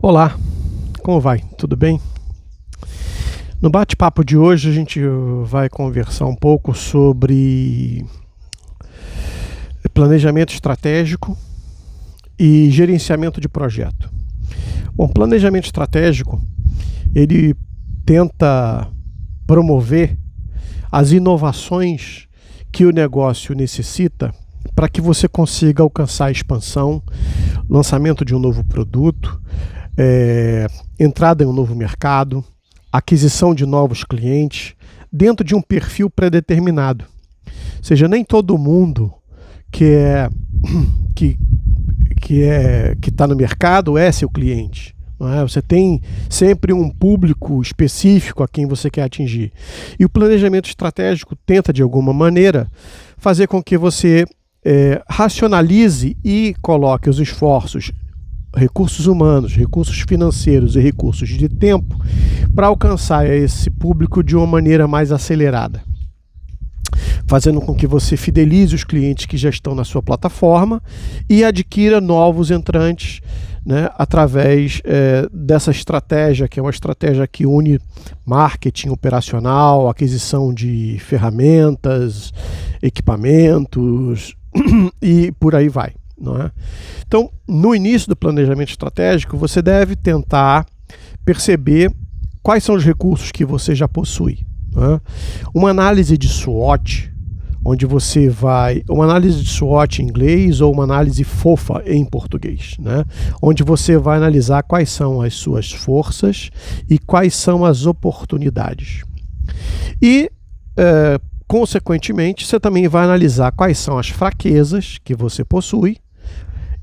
Olá, como vai? Tudo bem? No bate-papo de hoje a gente vai conversar um pouco sobre planejamento estratégico e gerenciamento de projeto. Bom, planejamento estratégico, ele tenta promover as inovações que o negócio necessita para que você consiga alcançar a expansão, lançamento de um novo produto, entrada em um novo mercado, aquisição de novos clientes, dentro de um perfil pré-determinado. Ou seja, nem todo mundo que está no mercado é seu cliente. Não é? Você tem sempre um público específico a quem você quer atingir. E o planejamento estratégico tenta, de alguma maneira, fazer com que você racionalize e coloque os esforços, recursos humanos, recursos financeiros e recursos de tempo para alcançar esse público de uma maneira mais acelerada, fazendo com que você fidelize os clientes que já estão na sua plataforma e adquira novos entrantes, né, através dessa estratégia, que é uma estratégia que une marketing operacional, aquisição de ferramentas, equipamentos e por aí vai. Não é? Então, no início do planejamento estratégico, você deve tentar perceber quais são os recursos que você já possui. Não é? Uma análise de SWOT, uma análise de SWOT em inglês ou uma análise fofa em português, né? Onde você vai analisar quais são as suas forças e quais são as oportunidades. E, consequentemente, você também vai analisar quais são as fraquezas que você possui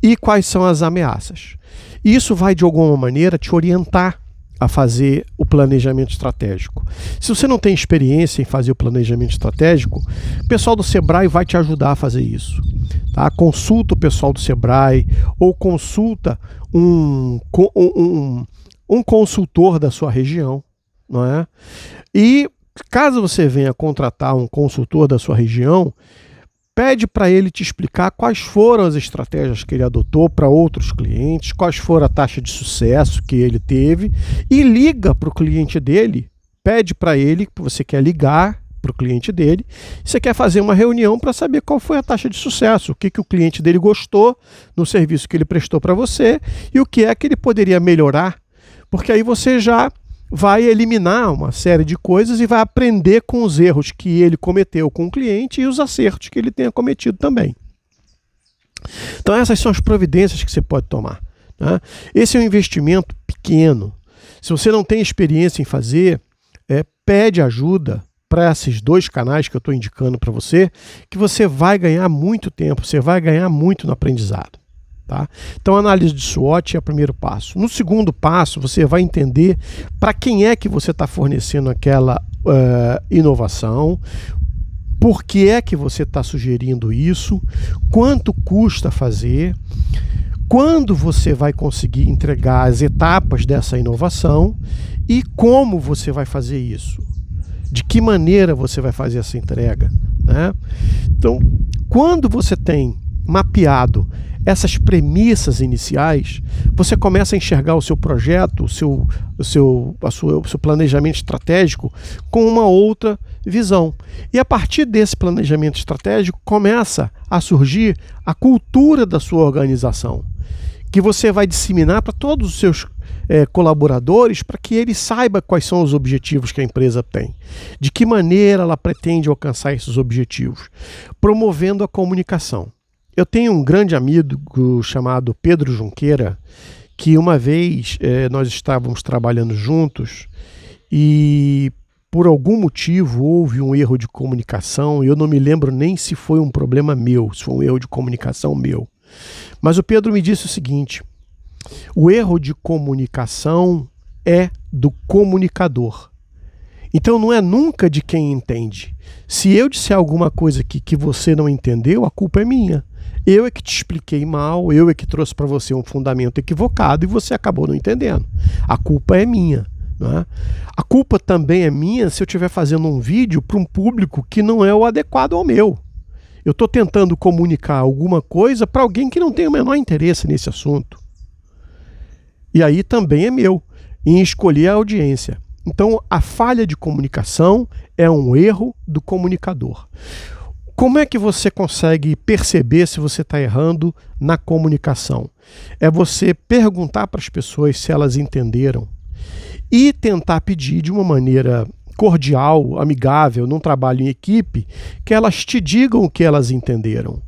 e quais são as ameaças. Isso vai, de alguma maneira, te orientar a fazer o planejamento estratégico. Se você não tem experiência em fazer o planejamento estratégico, o pessoal do Sebrae vai te ajudar a fazer isso. Tá? Consulta o pessoal do Sebrae ou consulta um consultor da sua região. Não é? E caso você venha contratar um consultor da sua região, pede para ele te explicar quais foram as estratégias que ele adotou para outros clientes, quais foram a taxa de sucesso que ele teve e liga para o cliente dele, pede para ele que você quer ligar para o cliente dele, você quer fazer uma reunião para saber qual foi a taxa de sucesso, o que o cliente dele gostou no serviço que ele prestou para você e o que é que ele poderia melhorar, porque aí você já vai eliminar uma série de coisas e vai aprender com os erros que ele cometeu com o cliente e os acertos que ele tenha cometido também. Então essas são as providências que você pode tomar. Né? Esse é um investimento pequeno. Se você não tem experiência em fazer, pede ajuda para esses dois canais que eu estou indicando para você, que você vai ganhar muito tempo, você vai ganhar muito no aprendizado. Tá? Então a análise de SWOT é o primeiro passo. No segundo passo, você vai entender para quem é que você está fornecendo aquela inovação, por que é que você está sugerindo isso, quanto custa fazer, quando você vai conseguir entregar as etapas dessa inovação e como você vai fazer isso, de que maneira você vai fazer essa entrega. Né? Então, quando você tem mapeado essas premissas iniciais, você começa a enxergar o seu projeto, o seu planejamento estratégico com uma outra visão. E a partir desse planejamento estratégico começa a surgir a cultura da sua organização, que você vai disseminar para todos os seus colaboradores para que eles saibam quais são os objetivos que a empresa tem, de que maneira ela pretende alcançar esses objetivos, promovendo a comunicação. Eu tenho um grande amigo chamado Pedro Junqueira, que uma vez nós estávamos trabalhando juntos e por algum motivo houve um erro de comunicação, e eu não me lembro nem se foi um problema meu, se foi um erro de comunicação meu. Mas o Pedro me disse o seguinte: o erro de comunicação é do comunicador. Então não é nunca de quem entende. Se eu disser alguma coisa aqui que você não entendeu, a culpa é minha. Eu é que te expliquei mal, eu é que trouxe para você um fundamento equivocado e você acabou não entendendo. A culpa é minha. Não é? A culpa também é minha se eu estiver fazendo um vídeo para um público que não é o adequado ao meu. Eu estou tentando comunicar alguma coisa para alguém que não tem o menor interesse nesse assunto. E aí também é meu, em escolher a audiência. Então, a falha de comunicação é um erro do comunicador. Como é que você consegue perceber se você está errando na comunicação? É você perguntar para as pessoas se elas entenderam e tentar pedir de uma maneira cordial, amigável, num trabalho em equipe, que elas te digam o que elas entenderam.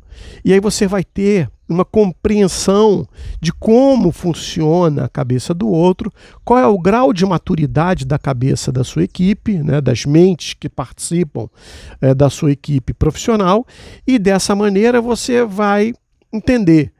E aí você vai ter uma compreensão de como funciona a cabeça do outro, qual é o grau de maturidade da cabeça da sua equipe, né, das mentes que participam da sua equipe profissional, e dessa maneira você vai entender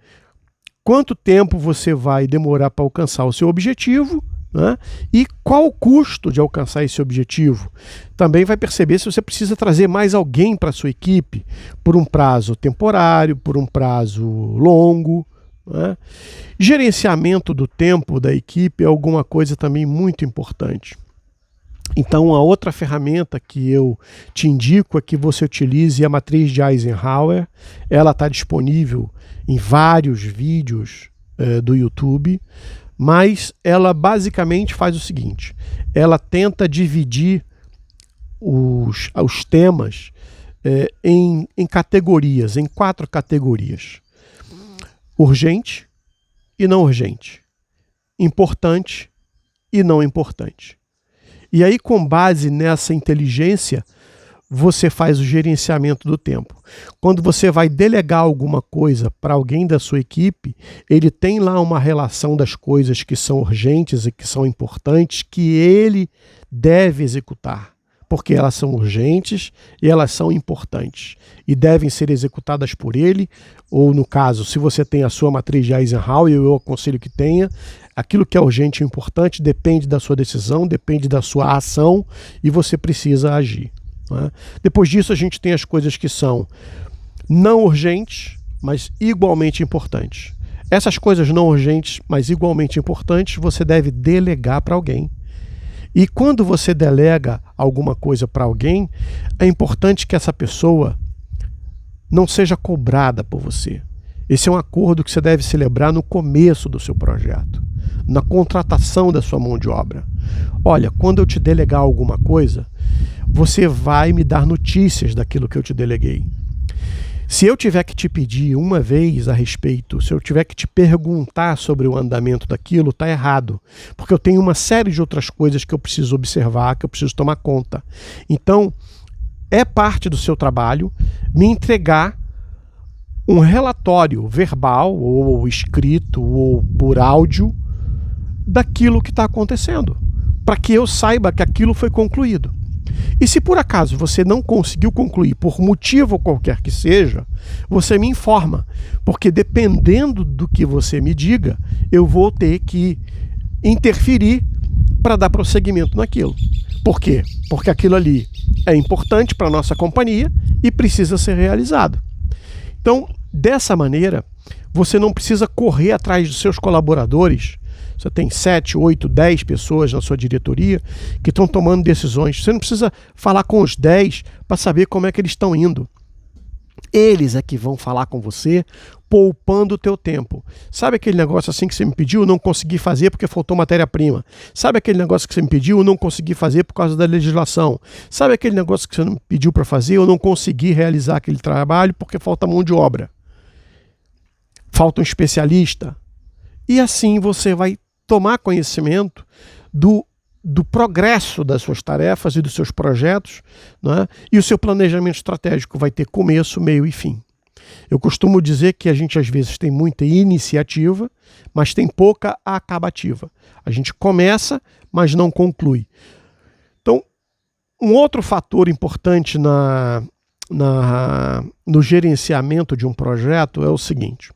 quanto tempo você vai demorar para alcançar o seu objetivo, né? E qual o custo de alcançar esse objetivo. Também vai perceber se você precisa trazer mais alguém para a sua equipe por um prazo temporário, por um prazo longo, né? Gerenciamento do tempo da equipe é alguma coisa também muito importante. Então, a outra ferramenta que eu te indico é que você utilize a matriz de Eisenhower. Ela está disponível em vários vídeos do YouTube. Mas ela basicamente faz o seguinte: ela tenta dividir os temas em categorias, em 4 categorias: urgente e não urgente, importante e não importante. E aí, com base nessa inteligência, você faz o gerenciamento do tempo. Quando você vai delegar alguma coisa para alguém da sua equipe, ele tem lá uma relação das coisas que são urgentes e que são importantes que ele deve executar, porque elas são urgentes e elas são importantes e devem ser executadas por ele, ou no caso, se você tem a sua matriz de Eisenhower, eu aconselho que tenha. Aquilo que é urgente e importante depende da sua decisão, depende da sua ação e você precisa agir. Depois disso, a gente tem as coisas que são não urgentes, mas igualmente importantes. Essas coisas não urgentes, mas igualmente importantes, você deve delegar para alguém. E quando você delega alguma coisa para alguém, é importante que essa pessoa não seja cobrada por você. Esse é um acordo que você deve celebrar no começo do seu projeto, na contratação da sua mão de obra. Olha, quando eu te delegar alguma coisa, você vai me dar notícias daquilo que eu te deleguei. Se eu tiver que te pedir uma vez a respeito, se eu tiver que te perguntar sobre o andamento daquilo, está errado. Porque eu tenho uma série de outras coisas que eu preciso observar, que eu preciso tomar conta. Então, é parte do seu trabalho me entregar um relatório verbal, ou escrito, ou por áudio, daquilo que está acontecendo, para que eu saiba que aquilo foi concluído. E se por acaso você não conseguiu concluir, por motivo qualquer que seja, você me informa, porque dependendo do que você me diga, eu vou ter que interferir para dar prosseguimento naquilo. Por quê? Porque aquilo ali é importante para a nossa companhia e precisa ser realizado. Então, dessa maneira, você não precisa correr atrás dos seus colaboradores. Você tem 7, 8, 10 pessoas na sua diretoria que estão tomando decisões. Você não precisa falar com os 10 para saber como é que eles estão indo. Eles é que vão falar com você, poupando o teu tempo. Sabe aquele negócio assim que você me pediu, não consegui fazer porque faltou matéria-prima? Sabe aquele negócio que você me pediu, não consegui fazer por causa da legislação? Sabe aquele negócio que você me pediu para fazer, eu não consegui realizar aquele trabalho porque falta mão de obra? Falta um especialista? E assim você vai tomar conhecimento do progresso das suas tarefas e dos seus projetos, né? E o seu planejamento estratégico vai ter começo, meio e fim. Eu costumo dizer que a gente às vezes tem muita iniciativa, mas tem pouca acabativa. A gente começa, mas não conclui. Então, um outro fator importante no gerenciamento de um projeto é o seguinte.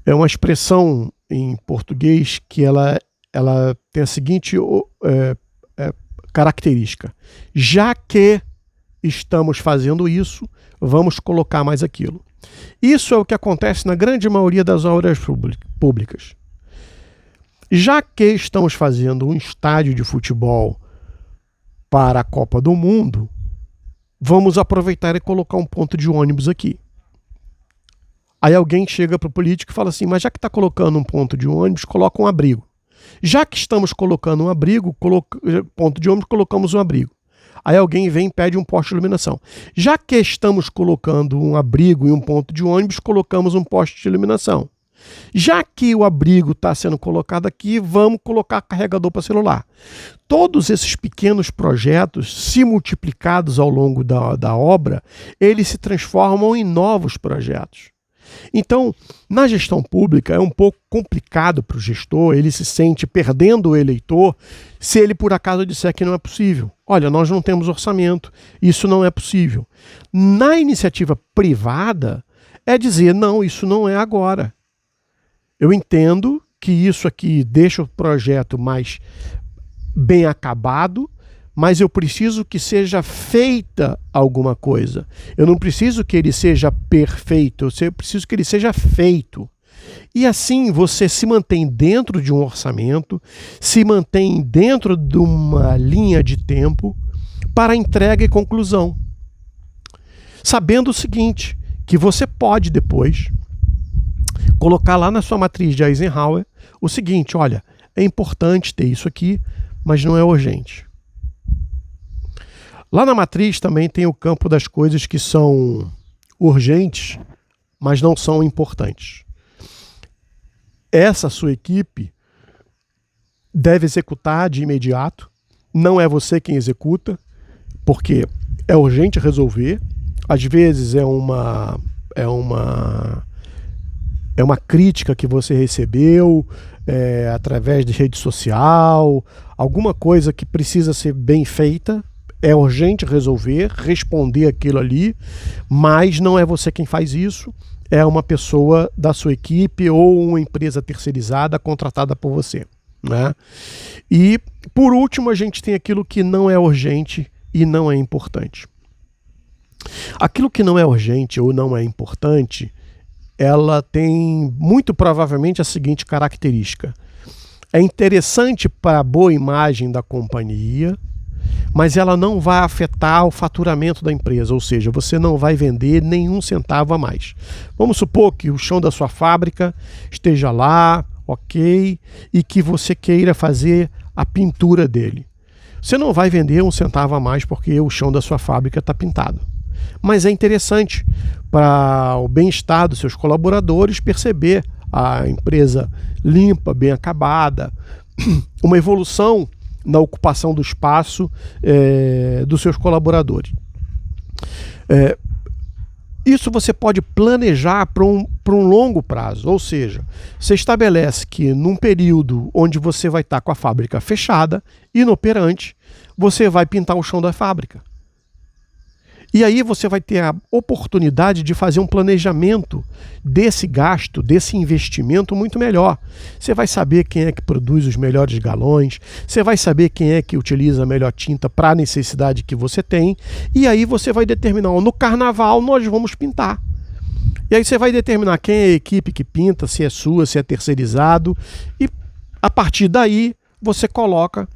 É uma expressão em português que ela tem a seguinte característica: já que estamos fazendo isso, vamos colocar mais aquilo. Isso é o que acontece na grande maioria das obras públicas. Já que estamos fazendo um estádio de futebol para a Copa do Mundo, vamos aproveitar e colocar um ponto de ônibus aqui. Aí alguém chega para o político e fala assim, mas já que está colocando um ponto de ônibus, coloca um abrigo. Já que estamos colocando um abrigo, ponto de ônibus, colocamos um abrigo. Aí alguém vem e pede um poste de iluminação. Já que estamos colocando um abrigo e um ponto de ônibus, colocamos um poste de iluminação. Já que o abrigo está sendo colocado aqui, vamos colocar carregador para celular. Todos esses pequenos projetos, se multiplicados ao longo da obra, eles se transformam em novos projetos. Então, na gestão pública é um pouco complicado para o gestor, ele se sente perdendo o eleitor se ele por acaso disser que não é possível. Olha, nós não temos orçamento, isso não é possível. Na iniciativa privada, é dizer, não, isso não é agora. Eu entendo que isso aqui deixa o projeto mais bem acabado, mas eu preciso que seja feita alguma coisa. Eu não preciso que ele seja perfeito, eu preciso que ele seja feito. E assim você se mantém dentro de um orçamento, se mantém dentro de uma linha de tempo para entrega e conclusão. Sabendo o seguinte, que você pode depois colocar lá na sua matriz de Eisenhower o seguinte, olha, é importante ter isso aqui, mas não é urgente. Lá na matriz também tem o campo das coisas que são urgentes, mas não são importantes. Essa sua equipe deve executar de imediato, não é você quem executa, porque é urgente resolver, às vezes é uma crítica que você recebeu através de rede social, alguma coisa que precisa ser bem feita, é urgente resolver, responder aquilo ali, mas não é você quem faz isso, é uma pessoa da sua equipe ou uma empresa terceirizada contratada por você, né? E, por último, a gente tem aquilo que não é urgente e não é importante. Aquilo que não é urgente ou não é importante, ela tem muito provavelmente a seguinte característica. É interessante para a boa imagem da companhia, mas ela não vai afetar o faturamento da empresa, ou seja, você não vai vender nenhum centavo a mais. Vamos supor que o chão da sua fábrica esteja lá, ok, e que você queira fazer a pintura dele. Você não vai vender um centavo a mais porque o chão da sua fábrica está pintado. Mas é interessante para o bem-estar dos seus colaboradores perceber a empresa limpa, bem acabada, uma evolução na ocupação do espaço dos seus colaboradores. Isso você pode planejar para um longo prazo, ou seja, você estabelece que num período onde você vai estar com a fábrica fechada, inoperante, você vai pintar o chão da fábrica. E aí você vai ter a oportunidade de fazer um planejamento desse gasto, desse investimento muito melhor. Você vai saber quem é que produz os melhores galões, você vai saber quem é que utiliza a melhor tinta para a necessidade que você tem, e aí você vai determinar, no carnaval nós vamos pintar. E aí você vai determinar quem é a equipe que pinta, se é sua, se é terceirizado, e a partir daí você coloca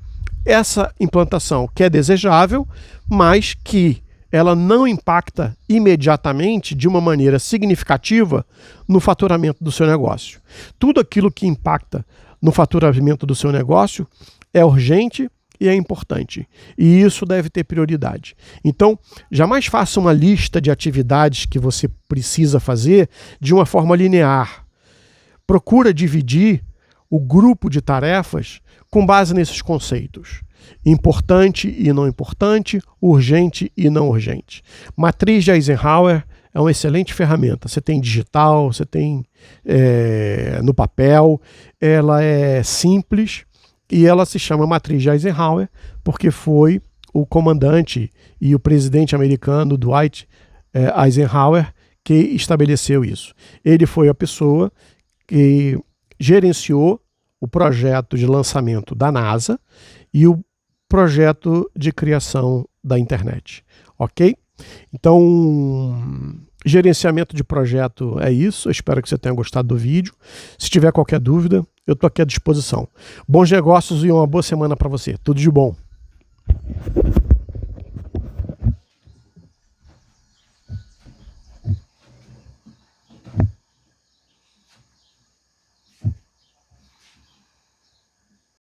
essa implantação que é desejável, mas que ela não impacta imediatamente, de uma maneira significativa, no faturamento do seu negócio. Tudo aquilo que impacta no faturamento do seu negócio é urgente e é importante. E isso deve ter prioridade. Então, jamais faça uma lista de atividades que você precisa fazer de uma forma linear. Procura dividir o grupo de tarefas com base nesses conceitos. Importante e não importante, urgente e não urgente. Matriz de Eisenhower é uma excelente ferramenta. Você tem digital, você tem no papel, ela é simples e ela se chama Matriz de Eisenhower porque foi o comandante e o presidente americano Dwight Eisenhower que estabeleceu isso. Ele foi a pessoa que gerenciou o projeto de lançamento da NASA e o projeto de criação da internet, ok? Então, gerenciamento de projeto é isso. Eu espero que você tenha gostado do vídeo. Se tiver qualquer dúvida, eu estou aqui à disposição. Bons negócios e uma boa semana para você. Tudo de bom.